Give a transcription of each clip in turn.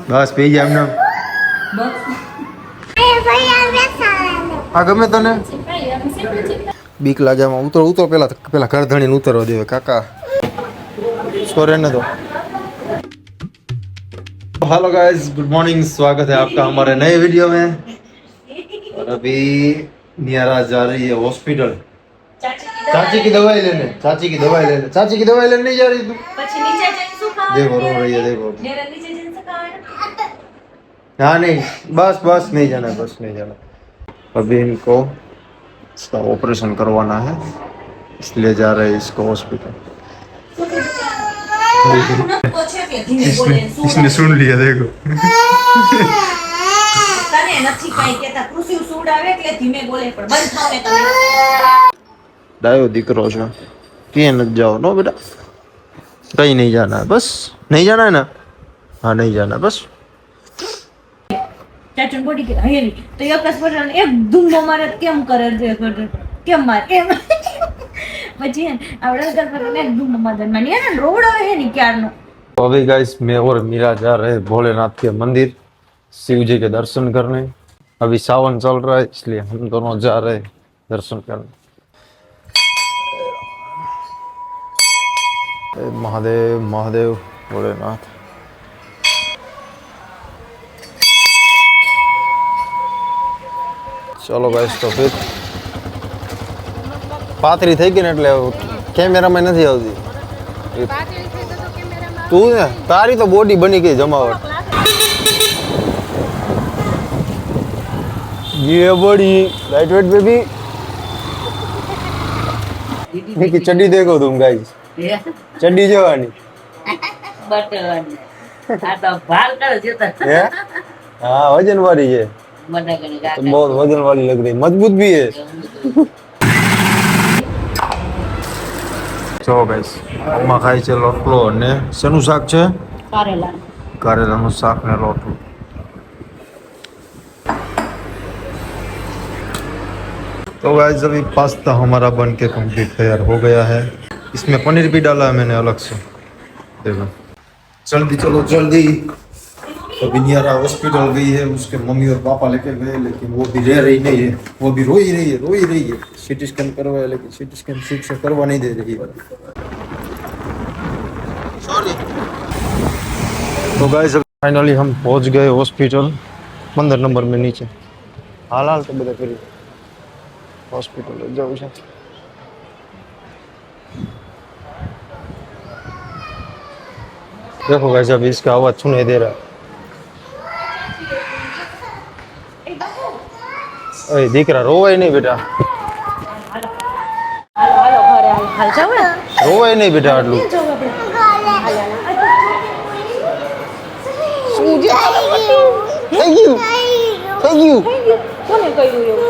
બસ પી જાય એમને. હા ગમે તને બીક લાગે એમાં ઉતરો પેલા ઘર ધણીને ઉતરવા દેવે કાકા સોરે ને તો. हेलो गाइस, गुड मॉर्निंग, स्वागत है आपका हमारे नए वीडियो में। और अभी नियारा जा रही है हॉस्पिटल चाची की दवाई लेने। चाची की दवाई लेने नहीं जा रही तू? देखो रो रही है, देखो। हाँ नहीं, बस नहीं जाना, बस नहीं जाना। अभी इनको इसका ऑपरेशन करवाना है, इसलिए जा रहे हैं इसको हॉस्पिटल। इसने सुन लिया, देखो। डायो दिक्रो छो के न जाओ नो बेटा, कहीं नहीं जाना है, बस नहीं जाना है ना। हाँ नहीं जाना बस। चाचन बॉडी के है नहीं तो ये कसपटन एक धूमो मारे केम करे दे कर केम मार एम પછી આવડે कसपटन एक धूमो मार मानी है ना रोड है नहीं क्यार नो। तो अभी गाइस मैं और मीरा जा रहे हैं भोलेनाथ के मंदिर शिव जी के दर्शन करने। अभी सावन चल रहा है इसलिए हम दोनों जा रहे हैं दर्शन करने। महादेव महादेव भोलेनाथ। चलो गाइस तो फिर पातरी થઈ ગઈ ને એટલે કેમેરામાં નથી આવતી। તું ને તારી તો બોડી બની ગઈ જમાવટ। ये बड़ी लाइट वेट बेबी। देखिए चड्डी देखो तुम गाइस, चड्डी जवानी બટન આ તો ભાલ કરે છે તો है। हाँ वजन वाली है, મને કને तो बहुत वजन वाली लग रही, मजबूत भी है। જો ગાઈસ અમ્મા ખાય છે લોટલો ને શેનું શાક છે? કારેલા કારેલાનું શાક ને લોટલું। तो गाइस अभी पास्ता हमारा बन के कंप्लीट तैयार हो गया है। इसमें पनीर भी डाला है मैंने अलग से, देखो। जल्दी चलो जल्दी। अभी नियारा हॉस्पिटल गई है, उसके मम्मी और पापा लेके गए, लेकिन वो भी रह रही नहीं है, वो भी रो ही रही है। सीटी स्कैन करवाया लेकिन सीटी स्कैन ठीक से करवा नहीं दे रही है। तो गाइस फाइनली हम पहुंच गए हॉस्पिटल 15 नंबर में नीचे। हाल तो बता फिर हॉस्पिटल जाओ છે। देखो गाइस अभी इसका आवाज सुनाई दे रहा है। ओए दीकरा रोवाय नहीं बेटा, હાલો હાલો ઘરે હાલ જાવ ને રોવાય નહીં બેટા આટલું। શું થઈ ગયું કોને કહ્યું એવું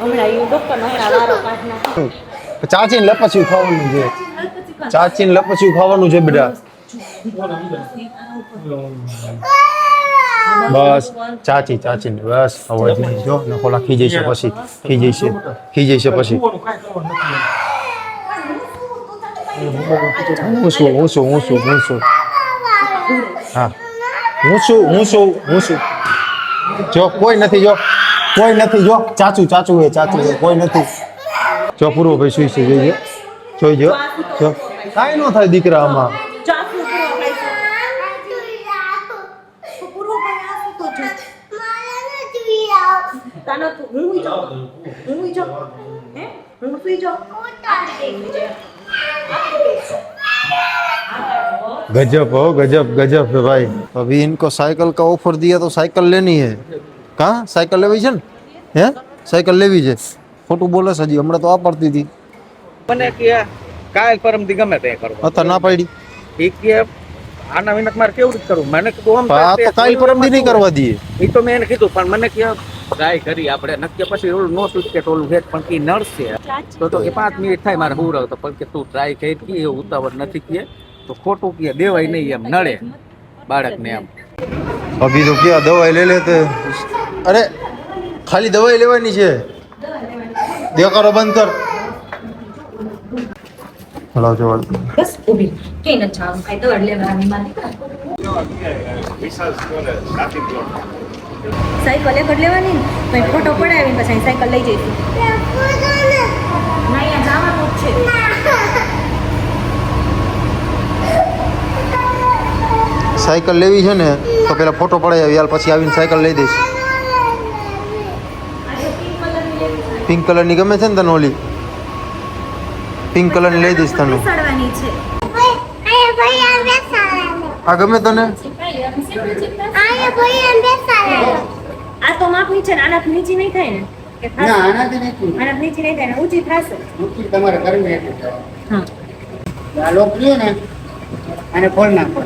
હમણાં યુ ડોક્ટર હમણાં વારો કાઢ નાખો। ચાચીને લપસ્યું ખાવાનું છે, ચાચીને લપસ્યું ખાવાનું છે બેટા। બસ ચાચીને બસ અવાજ નહીં જો નકોલા ખીજાઈ છે પછી ખીજાઈ છે પછી હું હા હું જો કોઈ નથી જો ચાચુ હે કોઈ નથી જો પૂરો ભાઈ સુઈ છે જોઈજો જો કાઈ ન થાય દીકરા આમાં। गजब हो गजब है भाई। अभी इनको साइकिल का ऑफर दिया तो साइकिल लेनी है। कहाँ साइकिल लेवी है हैं? साइकिल लेवी है, खोटું બોલે છે હજી, હમણાં તો આ પડતી હતી મને કે કાલ પરમથી ગમે તે કરો અત્યારે ના પાડી એ કે આના વિનક મારે કેવું રીતે કરું, મને કીધું આમ આ તો કાલ પરમથી નહીં કરવા દઈએ। એ તો મેં એને કીધું પણ મને કે ટ્રાય કરી આપણે નક્કી પછી ઓલું નો સુટકેટ ઓલું હેત પણ કે નર્સ છે તો કે 5 મિનિટ થાય મારે હું રહું તો પણ કે તું ટ્રાય કરી કે એવું ઉતાવળ નથી કે તો ખોટું કે દેવાય નહીં એમ નડે બાળકને એમ। अभी तो क्या दवाई ले लेते, अरे खाली दवाई लेवानी છે, દેવ કરો બંધ કર। હલાવ જો બસ ઊભી કે ન જાવ કાઈ તો એટલે મારી માની સાયકલ એક જ લેવાની ને પછી ફોટો પડાવીને પછી અહીં સાયકલ લઈ જઈશું ના અહીંયા જવાનું જ છે સાયકલ લેવી છે ને તો પેલા ફોટો પડાવી આવી, હાલ પછી આવીને સાયકલ લઈ દઈશ. પિંક કલરની ગમે છે ને તને? ઓલી પિંક કલરની લઈ દઈશ તને. બેસાડવાની છે આ ગમે તને? આ તો માપની છે ને આના નીચે નહીં થાય ને કે થશે? ના આનાથી નથી આના નીચે નહીં થાય ને ઊંચી થશે ઊંચી તમારે ઘરની એટલી જવાનું. હા આ લોક લ્યો ને અને ખોલ નાખો.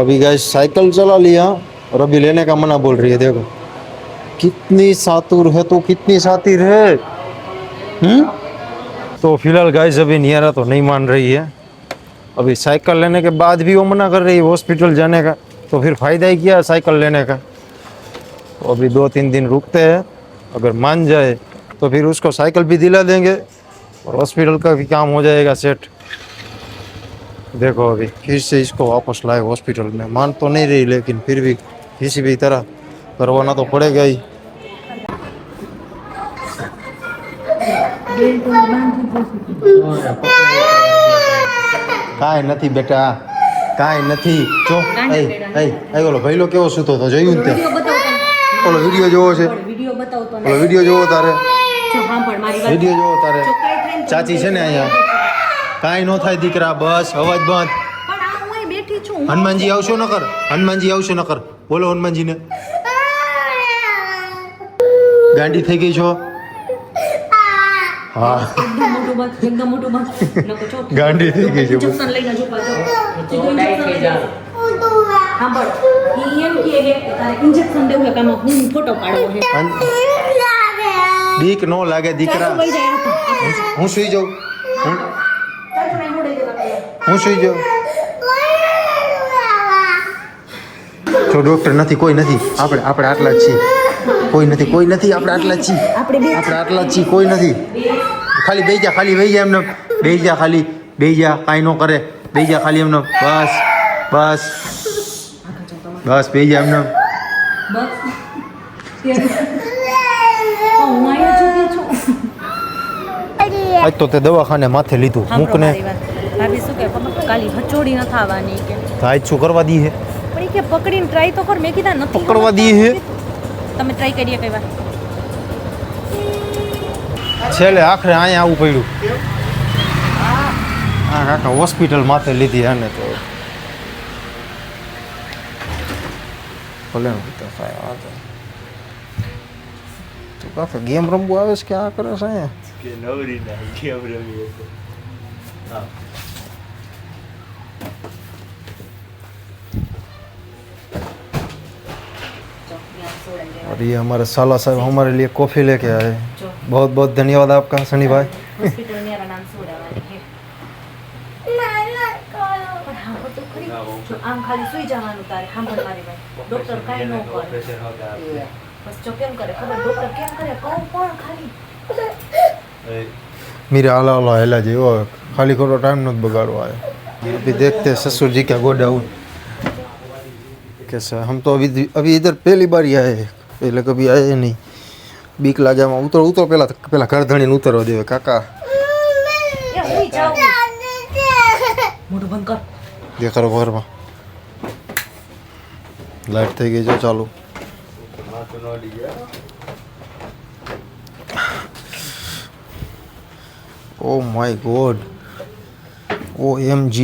अभी गाइस साइकिल चला लिया और अभी लेने का मना बोल रही है. देखो कितनी सातुर है, तो कितनी सातिर है. तो फिलहाल गाइस अभी नियारा तो नहीं मान रही है. अभी साइकिल लेने के बाद भी वो मना कर रही है हॉस्पिटल जाने का, तो फिर फ़ायदा ही क्या साइकिल लेने का. तो अभी 2-3 दिन रुकते हैं, अगर मान जाए तो फिर उसको साइकिल भी दिला देंगे और हॉस्पिटल का भी काम हो जाएगा सेट. देखो अभी फिर से इसको वापस लाए हॉस्पिटल में. मान तो नहीं रही लेकिन फिर भी किसी भी तरह करवाना तो पड़ेगा ही. કાંઈ નથી બેટા, કાંઈ નથી. જો ઓલો ભઈલો કેવો સૂતો હતો જોયું ને તે? ઓલો વિડીયો જોવો છે? વિડીયો બતાવતો ઓલો વિડીયો જોવો તારે? જો સાંભળ મારી વાત વિડીયો જોવો તારે? જો કાંઈ થાય ને તો ચાચી છે ને અહીંયા? કાંઈ ન થાય દીકરા, બસ અવાજ બંધ. પણ આ હું અહીં બેઠી છું હનુમાનજી આવશો ન કર, હનુમાનજી આવશો ન કર. બોલો હનુમાનજીને. ગાંડી થઈ ગઈ છો? હા એકદમ મોટું બસ નકો છો ગાંડી થઈ ગઈ છે. ઇન્જેક્શન લઈને જો પાછો સાંભળ ઈ એમ કહે કે તારે ઇન્જેક્શન દેવું છે કે આમાં હું ફોટો પાડવો છે બીક નો લાગે દીકરા. વહી જાય આ તો. હું સુઈ જાઉં, ચાલ તો નહીં મોડે દેવા હું સુઈ જાઉં. જો ડોક્ટર નથી, કોઈ નથી, આપણે આટલા જ છીએ. કોઈ નથી, કોઈ નથી, આપણે આટલા જ છીએ. આપણે આટલા જ છીએ, કોઈ નથી. ખાલી બેહી જા, ખાલી બેહી જા એમને. બેહી જા, ખાલી બેહી જા, કાંઈ ન કરે. બેહી જા ખાલી એમને. બસ બસ બસ બેહી જા એમને. બસ હું અહીંયા છું કે છું આજ તો તે દવાખાને માથે લીધું મૂકને. ભાભી શું કે ખબર કાલી હચોડી ન થવાની કે આજ શું કરવા દી હે? પણ ઈ કે પકડીને ટ્રાય તો કર મેં કીધા નથી પકડવા દી હે? તમે ટ્રાય કરીએ કઈ વાર છેલ્લે આખરે અહીંયા આવવું પડ્યું. હા કાકા હોસ્પિટલ માથે લીધી આને તો ભલે તું કાકા ગેમ રમવું આવે છે કે આ કરે છે અહીંયા? કે નવરી ના કેમ રમી હતો. હા और ये हमारे साला साहब हमारे लिए कॉफ़ी लेके आए. बहुत बहुत धन्यवाद आपका सनी भाई. હોસ્પિટલ મેરા નામ સોડાવાની છે પણ હા તો ખરી જો આમ ખાલી સુઈ જવાનું તારે સાંભળ મારી વાત ડોક્ટર કાઈ ન કરે બસ જો કેમ કરે ખબર ડોક્ટર કેમ કરે કહું પણ ખાલી मेरे आला आला हेला जी वो खाली खोटो टाइम न बगाड़ो आए. अभी देखते हैं ससुर जी क्या गोडाउन कैसा. हम तो अभी इधर पहली बार ही आए, पहले कभी आए नहीं. बीक लागे में उतर उतर पहला घर धणी उतरवा देवे काका. એ સુઈ જાવ મોઢું બંધ કર દેખાડો ઘરમાં લાઈટ થઈ ગઈ છે ચાલુ. Oh my God, OMG.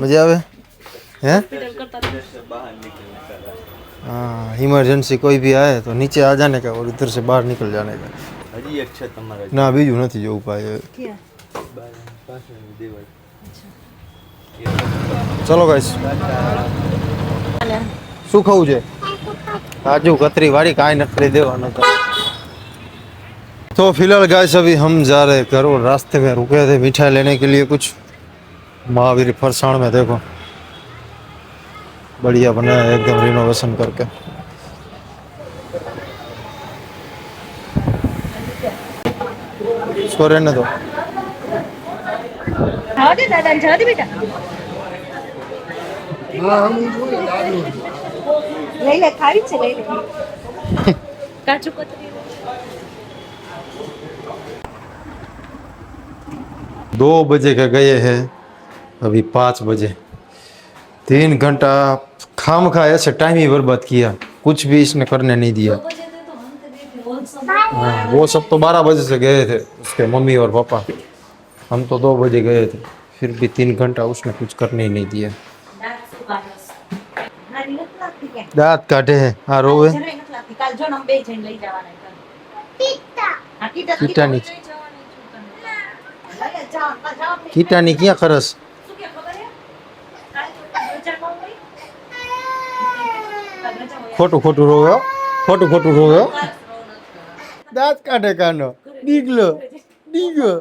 मजा आवे हैं? हाँ इमरजेंसी कोई भी आए तो नीचे आ जाने का और इधर से बाहर निकल जाने का. હજી એક છે તમારા ના બીજું નથી જો ઉપાય. ક્યાં પાછળની દિવાલ. ચલો ગાઈસ શું ખાવું છે? काजू कतरी वाली काई नखरे देवाना था. तो फिलहाल गाइस अभी हम जा रहे हैं घर और रास्ते में रुके थे मिठाई लेने के लिए कुछ. महावीर फरसाण में देखो बढ़िया बनाया है एकदम रिनोवेशन करके. इसको रहने दो. હા દે દાદા જવા દે બેટા લઈ લે ખાવી છે લઈ લે કાચું કતરી 2 बजे के गए हैं, अभी 5 बजे। 3 घंटा खाम खा ऐसे टाइम ही बर्बाद किया, कुछ भी इसने करने नहीं दिया। हाँ, वो सब तो 12 बजे से गए थे, उसके मम्मी और पापा। हम तो 2 बजे गए थे, फिर भी 3 घंटा उसने कुछ करने ही नहीं दिया। दांत काटे हैं। हाँ रोवे कीटानी कीटानी क्या करस खोटू खोटू रोवे खोटू खोटू रोवे दांत काटे कानो डीगलो डीगो